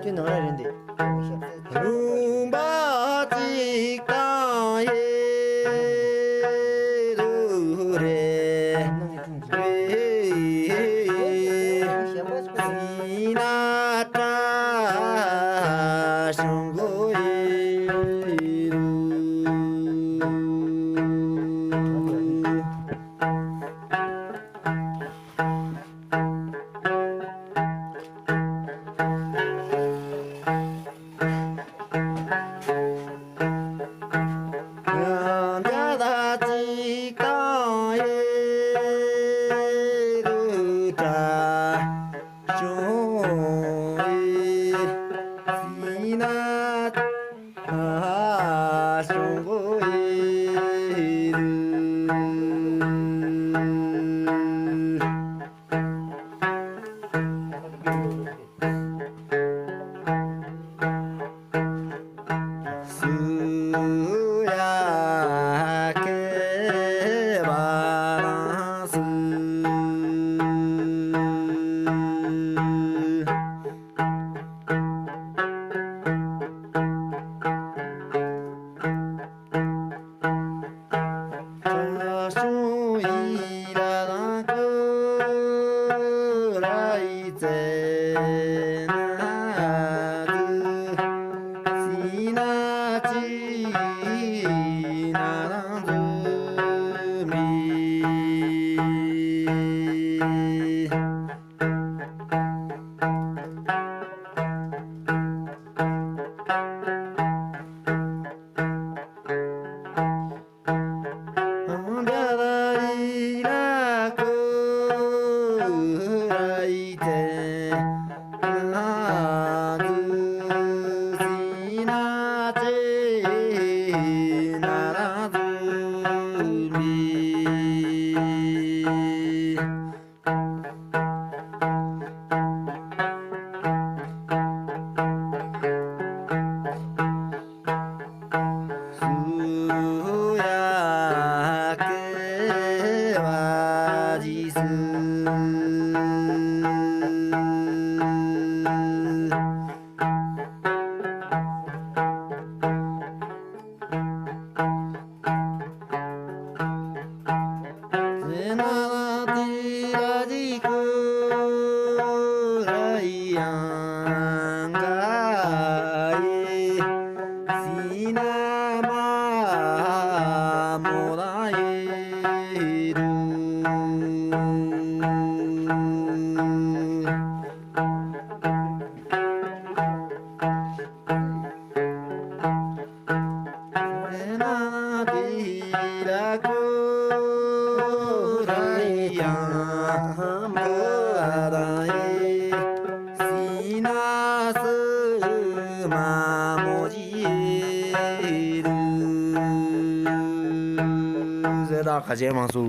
这能来人得。鲁巴吉当耶鲁嘞，西那扎上过耶鲁。人家的鸡缸也都扎中耶，西那啊中国耶すやけバランス这树依然个来在那个。西那吉那让子米，家的伊拉克来在那个西那吉那让子米。すやけはじすせならてらじくらいやんがえしなまもらえるせなてらくらいやんがだえしなすまもじえる。这大可见吗？叔。